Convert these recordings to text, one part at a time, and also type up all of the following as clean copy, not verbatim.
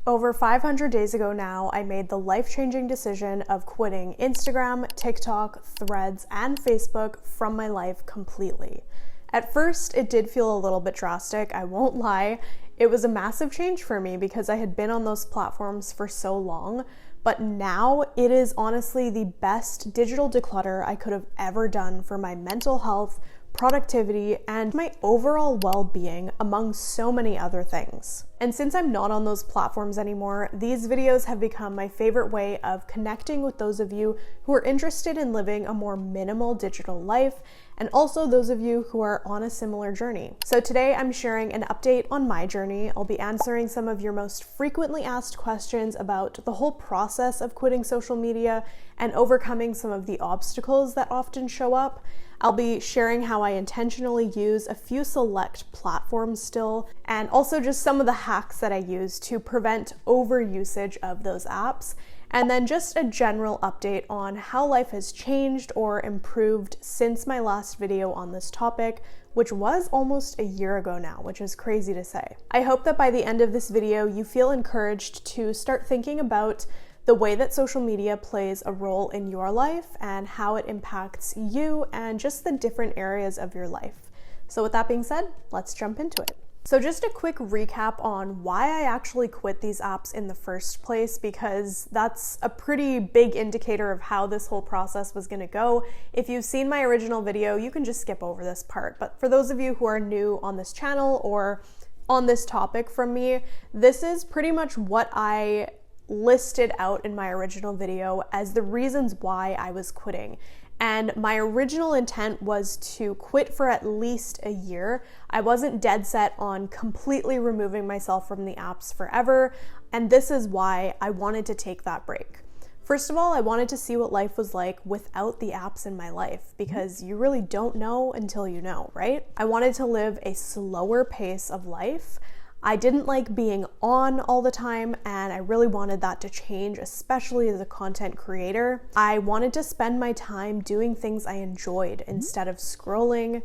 Over 500 days ago now, I made the life-changing decision of quitting Instagram, TikTok, Threads, and Facebook from my life completely. At first, it did feel a little bit drastic, I won't lie. It was a massive change for me because I had been on those platforms for so long, but now it is honestly the best digital declutter I could have ever done for my mental health, productivity, and my overall well-being, among so many other things. And since I'm not on those platforms anymore, these videos have become my favorite way of connecting with those of you who are interested in living a more minimal digital life, and also those of you who are on a similar journey. So today I'm sharing an update on my journey. I'll be answering some of your most frequently asked questions about the whole process of quitting social media and overcoming some of the obstacles that often show up. I'll be sharing how I intentionally use a few select platforms still, and also just some of the hacks that I use to prevent overusage of those apps, and then just a general update on how life has changed or improved since my last video on this topic, which was almost a year ago now, which is crazy to say. I hope that by the end of this video, you feel encouraged to start thinking about the way that social media plays a role in your life and how it impacts you and just the different areas of your life. So with that being said, let's jump into it. So just a quick recap on why I actually quit these apps in the first place, because that's a pretty big indicator of how this whole process was gonna go. If you've seen my original video, you can just skip over this part. But for those of you who are new on this channel or on this topic from me, this is pretty much what I listed out in my original video as the reasons why I was quitting. And my original intent was to quit for at least a year. I wasn't dead set on completely removing myself from the apps forever, and this is why I wanted to take that break. First of all, I wanted to see what life was like without the apps in my life, because you really don't know until you know, right? I wanted to live a slower pace of life. I didn't like being on all the time, and I really wanted that to change, especially as a content creator. I wanted to spend my time doing things I enjoyed instead of scrolling.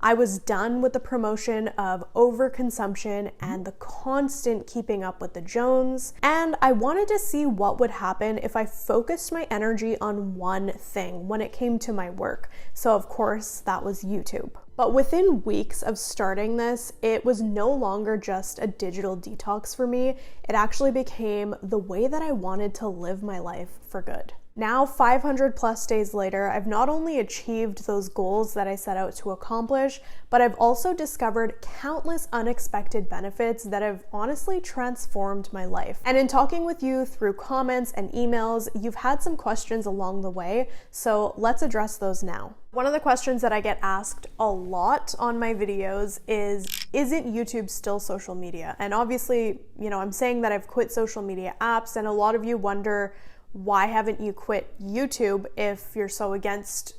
I was done with the promotion of overconsumption and the constant keeping up with the Jones, and I wanted to see what would happen if I focused my energy on one thing when it came to my work. So of course, that was YouTube. But within weeks of starting this, it was no longer just a digital detox for me. It actually became the way that I wanted to live my life for good. Now, 500 plus days later, I've not only achieved those goals that I set out to accomplish, but I've also discovered countless unexpected benefits that have honestly transformed my life. And in talking with you through comments and emails, you've had some questions along the way, so let's address those now. One of the questions that I get asked a lot on my videos is, isn't YouTube still social media? And obviously, I'm saying that I've quit social media apps, and a lot of you wonder, why haven't you quit YouTube if you're so against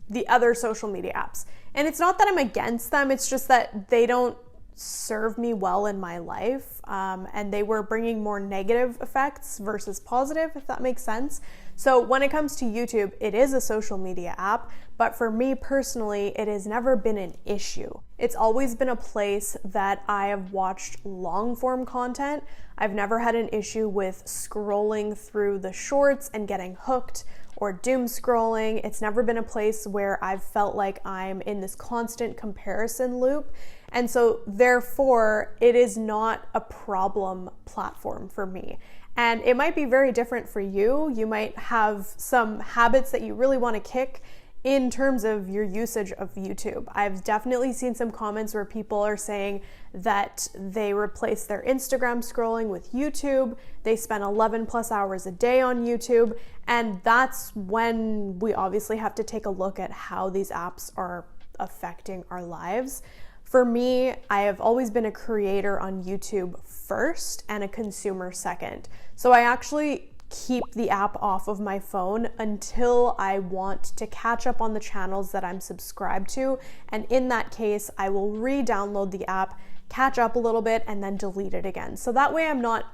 the other social media apps? And it's not that I'm against them, it's just that they don't serve me well in my life, and they were bringing more negative effects versus positive, if that makes sense. So when it comes to YouTube, it is a social media app, but for me personally, it has never been an issue. It's always been a place that I have watched long form content. I've never had an issue with scrolling through the shorts and getting hooked or doom scrolling. It's never been a place where I've felt like I'm in this constant comparison loop. And so therefore, it is not a problem platform for me. And it might be very different for you. You might have some habits that you really want to kick in terms of your usage of YouTube. I've definitely seen some comments where people are saying that they replace their Instagram scrolling with YouTube. They spend 11 plus hours a day on YouTube. And that's when we obviously have to take a look at how these apps are affecting our lives. For me, I have always been a creator on YouTube first and a consumer second. So I actually keep the app off of my phone until I want to catch up on the channels that I'm subscribed to. And in that case, I will re-download the app, catch up a little bit, and then delete it again. So that way I'm not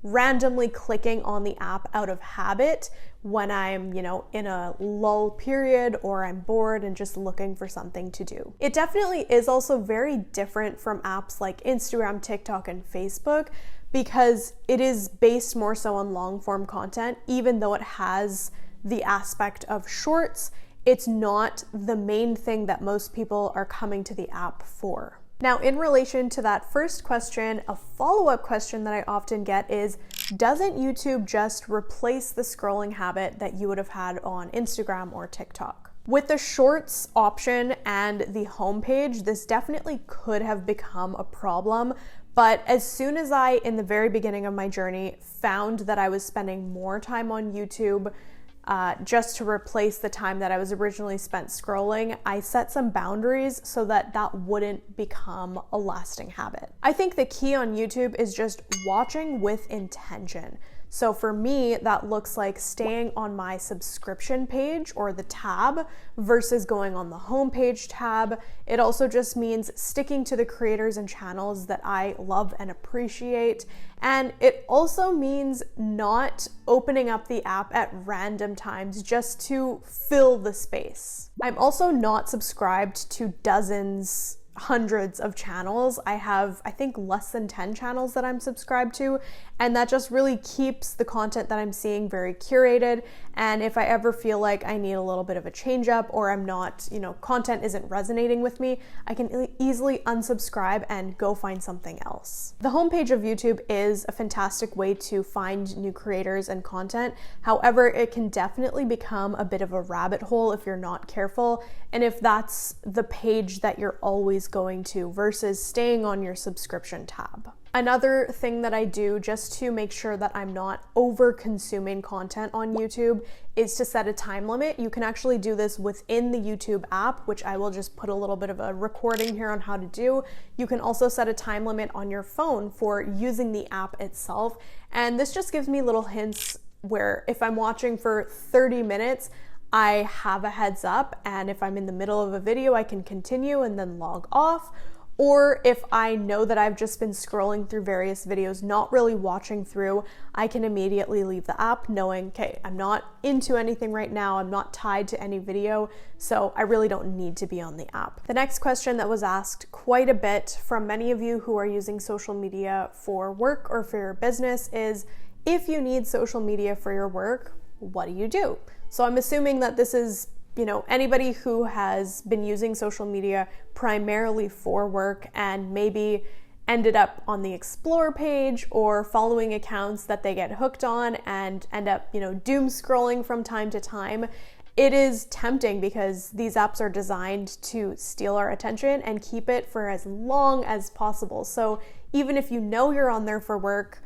randomly clicking on the app out of habit when I'm, in a lull period or I'm bored and just looking for something to do. It definitely is also very different from apps like Instagram, TikTok, and Facebook, because it is based more so on long form content. Even though it has the aspect of shorts, it's not the main thing that most people are coming to the app for. Now, in relation to that first question, a follow-up question that I often get is, doesn't YouTube just replace the scrolling habit that you would have had on Instagram or TikTok? With the shorts option and the homepage, this definitely could have become a problem. But as soon as I, in the very beginning of my journey, found that I was spending more time on YouTube just to replace the time that I was originally spent scrolling, I set some boundaries so that that wouldn't become a lasting habit. I think the key on YouTube is just watching with intention. So for me, that looks like staying on my subscription page or the tab versus going on the homepage tab. It also just means sticking to the creators and channels that I love and appreciate. And it also means not opening up the app at random times just to fill the space. I'm also not subscribed to hundreds of channels. I have, I think, less than 10 channels that I'm subscribed to, and that just really keeps the content that I'm seeing very curated. And if I ever feel like I need a little bit of a change up, or I'm not, content isn't resonating with me, I can easily unsubscribe and go find something else. The homepage of YouTube is a fantastic way to find new creators and content. However, it can definitely become a bit of a rabbit hole if you're not careful, and if that's the page that you're always going to versus staying on your subscription tab. Another thing that I do just to make sure that I'm not over consuming content on YouTube is to set a time limit. You can actually do this within the YouTube app, which I will just put a little bit of a recording here on how to do. You can also set a time limit on your phone for using the app itself. And this just gives me little hints where if I'm watching for 30 minutes, I have a heads up, and if I'm in the middle of a video, I can continue and then log off. Or if I know that I've just been scrolling through various videos, not really watching through, I can immediately leave the app knowing, okay, I'm not into anything right now, I'm not tied to any video, so I really don't need to be on the app. The next question that was asked quite a bit from many of you who are using social media for work or for your business is, if you need social media for your work, what do you do? So I'm assuming that this is, anybody who has been using social media primarily for work and maybe ended up on the explore page or following accounts that they get hooked on and end up, doom scrolling from time to time. It is tempting because these apps are designed to steal our attention and keep it for as long as possible. So even if you know you're on there for work,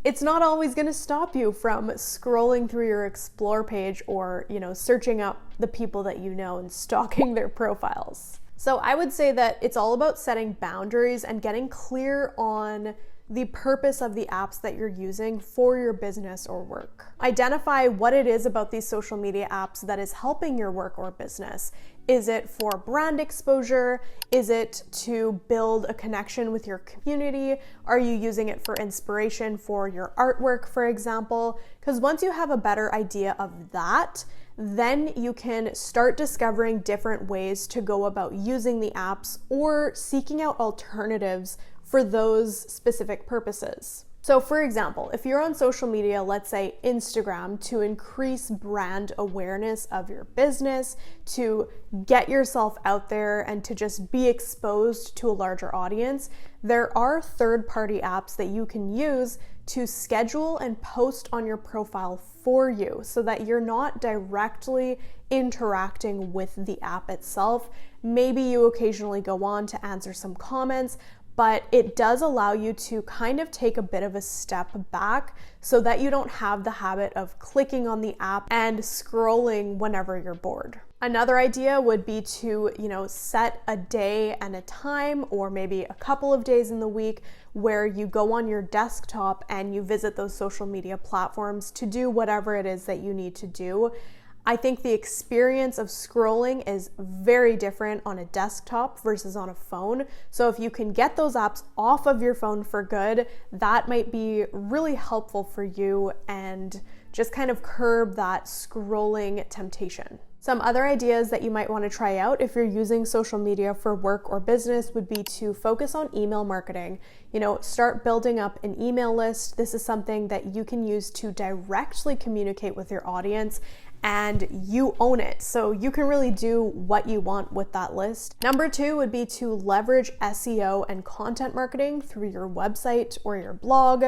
it's not always going to stop you from scrolling through your explore page or, searching up the people that you know and stalking their profiles. So I would say that it's all about setting boundaries and getting clear on the purpose of the apps that you're using for your business or work. Identify what it is about these social media apps that is helping your work or business. Is it for brand exposure? Is it to build a connection with your community? Are you using it for inspiration for your artwork, for example? Because once you have a better idea of that, then you can start discovering different ways to go about using the apps or seeking out alternatives for those specific purposes. So for example, if you're on social media, let's say Instagram, to increase brand awareness of your business, to get yourself out there and to just be exposed to a larger audience, there are third-party apps that you can use to schedule and post on your profile for you so that you're not directly interacting with the app itself. Maybe you occasionally go on to answer some comments, but it does allow you to kind of take a bit of a step back so that you don't have the habit of clicking on the app and scrolling whenever you're bored. Another idea would be to, set a day and a time, or maybe a couple of days in the week, where you go on your desktop and you visit those social media platforms to do whatever it is that you need to do. I think the experience of scrolling is very different on a desktop versus on a phone. So if you can get those apps off of your phone for good, that might be really helpful for you and just kind of curb that scrolling temptation. Some other ideas that you might want to try out if you're using social media for work or business would be to focus on email marketing. Start building up an email list. This is something that you can use to directly communicate with your audience, and you own it. So you can really do what you want with that list. Number 2 would be to leverage SEO and content marketing through your website or your blog.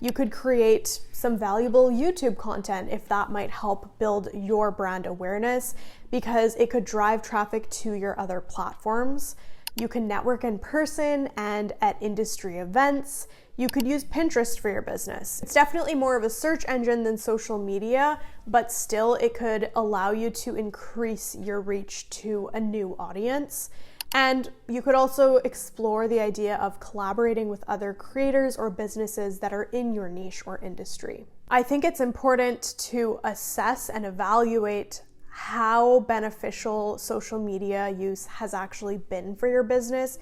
You could create some valuable YouTube content if that might help build your brand awareness, because it could drive traffic to your other platforms. You can network in person and at industry events. You could use Pinterest for your business. It's definitely more of a search engine than social media, but still it could allow you to increase your reach to a new audience. And you could also explore the idea of collaborating with other creators or businesses that are in your niche or industry. I think it's important to assess and evaluate how beneficial social media use has actually been for your business.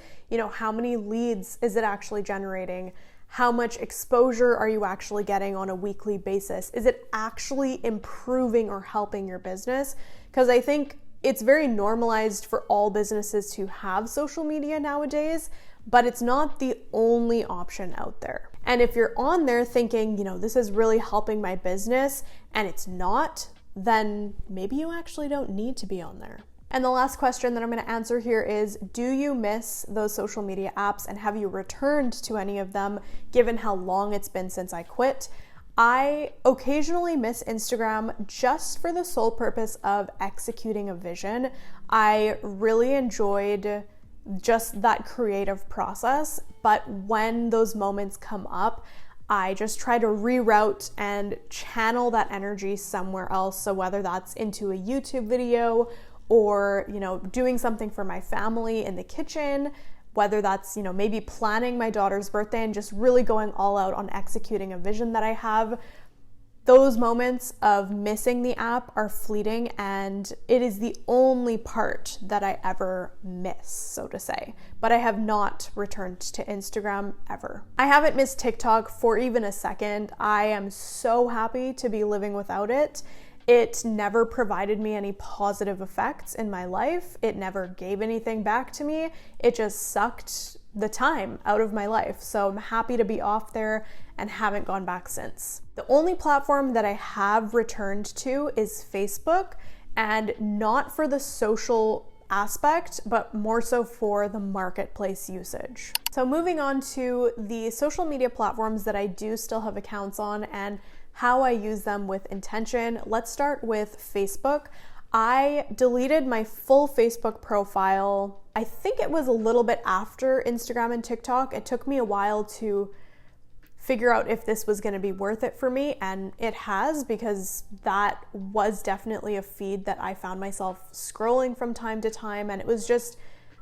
How many leads is it actually generating? How much exposure are you actually getting on a weekly basis? Is it actually improving or helping your business? Because I think it's very normalized for all businesses to have social media nowadays, but it's not the only option out there. And if you're on there thinking, this is really helping my business, and it's not, then maybe you actually don't need to be on there. And the last question that I'm going to answer here is, do you miss those social media apps, and have you returned to any of them given how long it's been since I quit? I occasionally miss Instagram just for the sole purpose of executing a vision. I really enjoyed just that creative process, but when those moments come up, I just try to reroute and channel that energy somewhere else. So whether that's into a YouTube video or, doing something for my family in the kitchen, whether that's, maybe planning my daughter's birthday and just really going all out on executing a vision that I have. Those moments of missing the app are fleeting, and it is the only part that I ever miss, so to say. But I have not returned to Instagram ever. I haven't missed TikTok for even a second. I am so happy to be living without it. It never provided me any positive effects in my life. It never gave anything back to me. It just sucked the time out of my life. So I'm happy to be off there and haven't gone back since. The only platform that I have returned to is Facebook, and not for the social aspect, but more so for the marketplace usage. So moving on to the social media platforms that I do still have accounts on and how I use them with intention. Let's start with Facebook. I deleted my full Facebook profile. I think it was a little bit after Instagram and TikTok. It took me a while to figure out if this was going to be worth it for me, and it has, because that was definitely a feed that I found myself scrolling from time to time, and it was just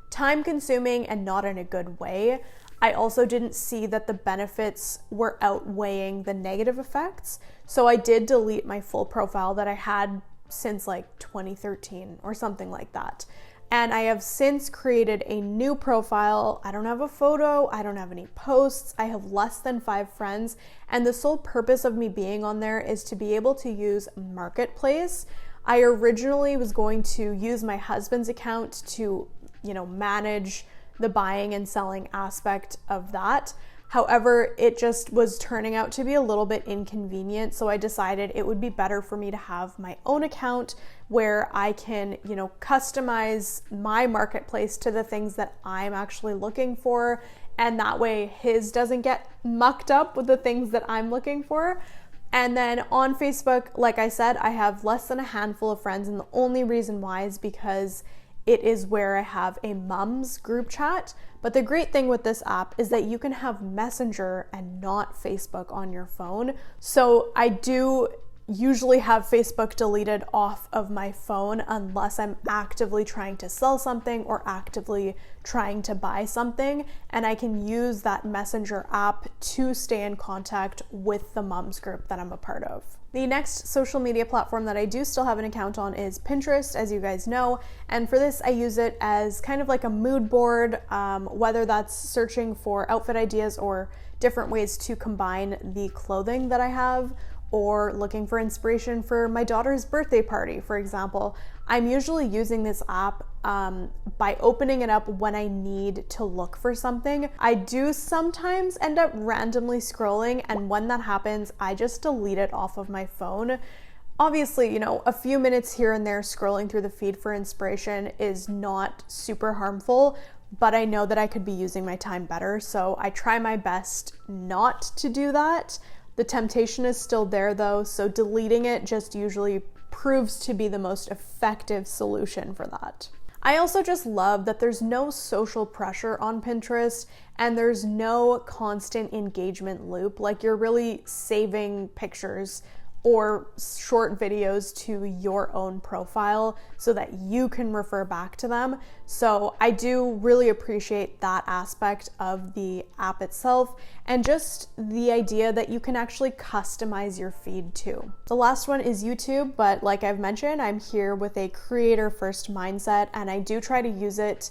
time consuming and not in a good way. I also didn't see that the benefits were outweighing the negative effects. So I did delete my full profile that I had since like 2013 or something like that. And I have since created a new profile. I don't have a photo. I don't have any posts. I have less than 5 friends. And the sole purpose of me being on there is to be able to use Marketplace. I originally was going to use my husband's account to, manage the buying and selling aspect of that. However, it just was turning out to be a little bit inconvenient. So I decided it would be better for me to have my own account where I can, customize my marketplace to the things that I'm actually looking for. And that way his doesn't get mucked up with the things that I'm looking for. And then on Facebook, like I said, I have less than a handful of friends. And the only reason why is because it is where I have a mom's group chat. But the great thing with this app is that you can have Messenger and not Facebook on your phone. So I do usually have Facebook deleted off of my phone unless I'm actively trying to sell something or actively trying to buy something, and I can use that Messenger app to stay in contact with the moms group that I'm a part of. The next social media platform that I do still have an account on is Pinterest, as you guys know, and for this I use it as kind of like a mood board, whether that's searching for outfit ideas or different ways to combine the clothing that I have, or looking for inspiration for my daughter's birthday party, for example, I'm usually using this app by opening it up when I need to look for something. I do sometimes end up randomly scrolling, and when that happens, I just delete it off of my phone. Obviously, a few minutes here and there scrolling through the feed for inspiration is not super harmful, but I know that I could be using my time better, so I try my best not to do that. The temptation is still there though, so deleting it just usually proves to be the most effective solution for that. I also just love that there's no social pressure on Pinterest and there's no constant engagement loop. Like, you're really saving pictures or short videos to your own profile so that you can refer back to them. So I do really appreciate that aspect of the app itself, and just the idea that you can actually customize your feed too. The last one is YouTube, but like I've mentioned, I'm here with a creator first mindset, and I do try to use it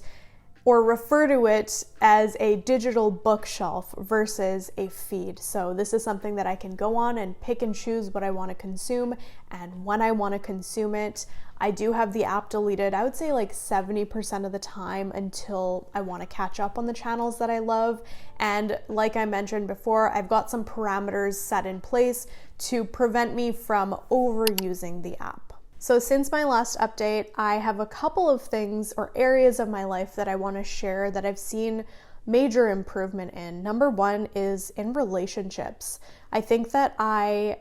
or refer to it as a digital bookshelf versus a feed. So this is something that I can go on and pick and choose what I want to consume and when I want to consume it. I do have the app deleted, I would say like 70% of the time, until I want to catch up on the channels that I love. And like I mentioned before, I've got some parameters set in place to prevent me from overusing the app. So since my last update, I have a couple of things or areas of my life that I want to share that I've seen major improvement in. Number one is in relationships. I think that I,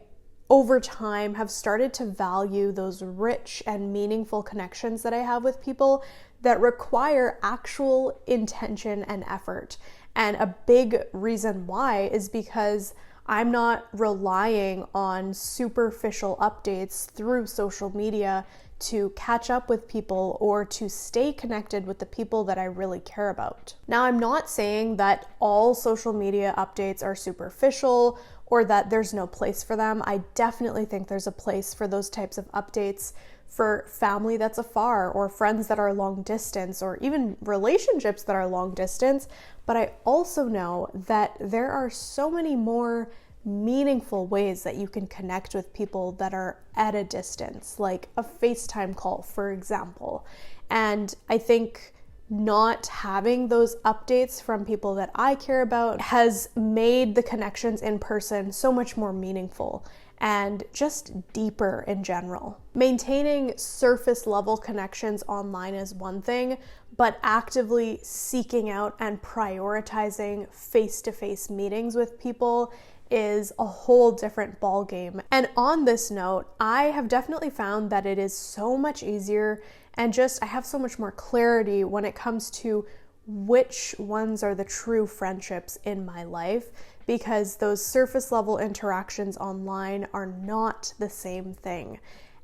over time, have started to value those rich and meaningful connections that I have with people that require actual intention and effort. And a big reason why is because I'm not relying on superficial updates through social media to catch up with people or to stay connected with the people that I really care about. Now, I'm not saying that all social media updates are superficial or that there's no place for them. I definitely think there's a place for those types of updates for family that's afar, or friends that are long distance, or even relationships that are long distance. But I also know that there are so many more meaningful ways that you can connect with people that are at a distance, like a FaceTime call, for example. And I think not having those updates from people that I care about has made the connections in person so much more meaningful and just deeper in general. Maintaining surface level connections online is one thing, but actively seeking out and prioritizing face-to-face meetings with people is a whole different ball game. And on this note, I have definitely found that it is so much easier, and just I have so much more clarity when it comes to which ones are the true friendships in my life, because those surface level interactions online are not the same thing.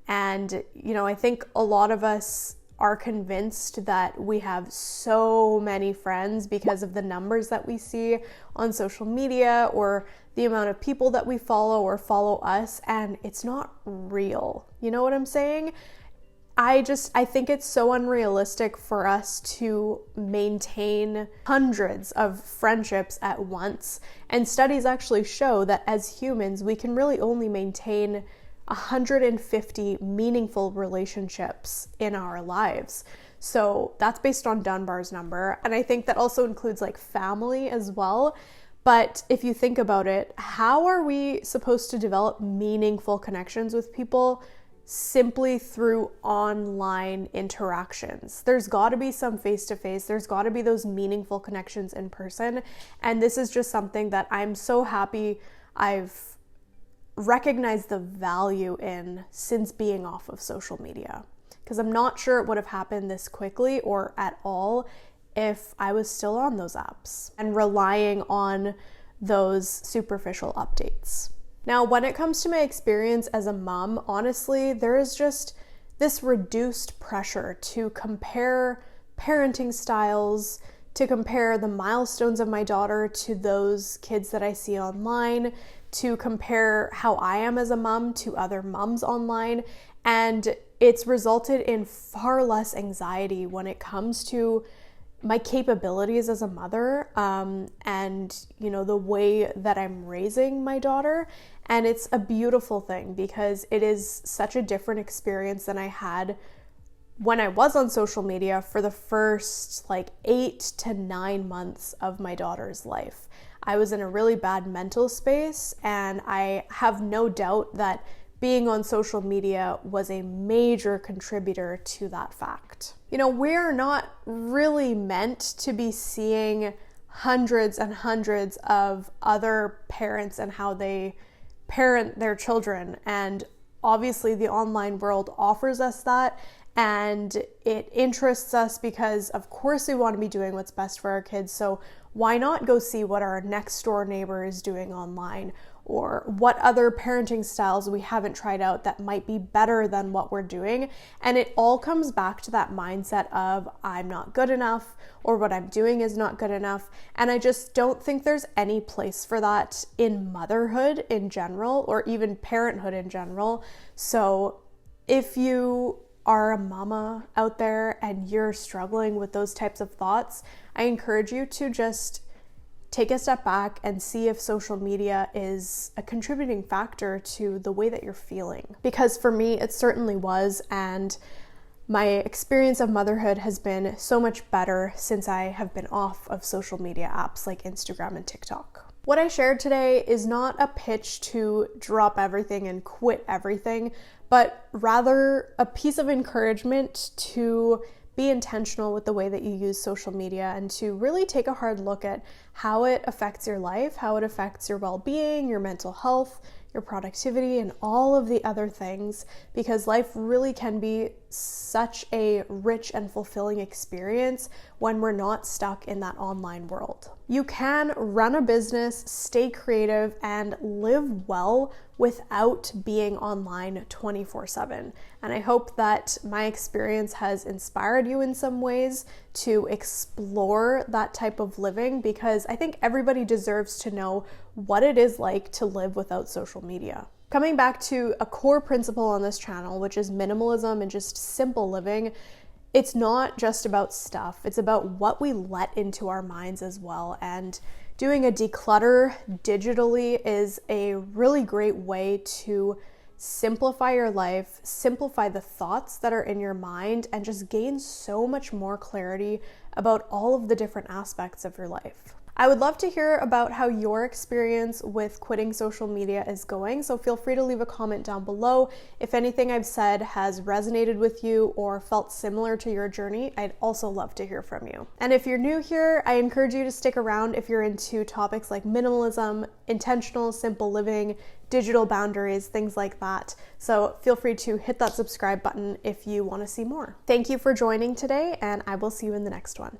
And, I think a lot of us are convinced that we have so many friends because of the numbers that we see on social media or the amount of people that we follow or follow us, and it's not real. You know what I'm saying? I think it's so unrealistic for us to maintain hundreds of friendships at once. And studies actually show that as humans, we can really only maintain 150 meaningful relationships in our lives. So that's based on Dunbar's number. And I think that also includes like family as well. But if you think about it, how are we supposed to develop meaningful connections with people simply through online interactions? There's got to be some face-to-face, there's got to be those meaningful connections in person. And this is just something that I'm so happy I've recognized the value in since being off of social media, because I'm not sure it would have happened this quickly or at all if I was still on those apps and relying on those superficial updates. Now, when it comes to my experience as a mom, honestly, there is just this reduced pressure to compare parenting styles, to compare the milestones of my daughter to those kids that I see online, to compare how I am as a mom to other moms online. And it's resulted in far less anxiety when it comes to my capabilities as a mother, and the way that I'm raising my daughter. And it's a beautiful thing because it is such a different experience than I had when I was on social media for the first 8 to 9 months of my daughter's life. I was in a really bad mental space, and I have no doubt that being on social media was a major contributor to that fact. We're not really meant to be seeing hundreds and hundreds of other parents and how they parent their children. And obviously the online world offers us that, and it interests us because of course we want to be doing what's best for our kids. So why not go see what our next door neighbor is doing online, or what other parenting styles we haven't tried out that might be better than what we're doing. And it all comes back to that mindset of I'm not good enough, or what I'm doing is not good enough. And I just don't think there's any place for that in motherhood in general, or even parenthood in general. So if you are a mama out there and you're struggling with those types of thoughts, I encourage you to just take a step back and see if social media is a contributing factor to the way that you're feeling. Because for me, it certainly was, and my experience of motherhood has been so much better since I have been off of social media apps like Instagram and TikTok. What I shared today is not a pitch to drop everything and quit everything, but rather a piece of encouragement to be intentional with the way that you use social media, and to really take a hard look at how it affects your life, how it affects your well-being, your mental health, your productivity, and all of the other things, because life really can be such a rich and fulfilling experience when we're not stuck in that online world. You can run a business, stay creative, and live well without being online 24/7. And I hope that my experience has inspired you in some ways to explore that type of living, because I think everybody deserves to know what it is like to live without social media. Coming back to a core principle on this channel, which is minimalism and just simple living, it's not just about stuff. It's about what we let into our minds as well. And doing a declutter digitally is a really great way to simplify your life, simplify the thoughts that are in your mind, and just gain so much more clarity about all of the different aspects of your life. I would love to hear about how your experience with quitting social media is going, so feel free to leave a comment down below. If anything I've said has resonated with you or felt similar to your journey, I'd also love to hear from you. And if you're new here, I encourage you to stick around if you're into topics like minimalism, intentional, simple living, digital boundaries, things like that. So feel free to hit that subscribe button if you want to see more. Thank you for joining today, and I will see you in the next one.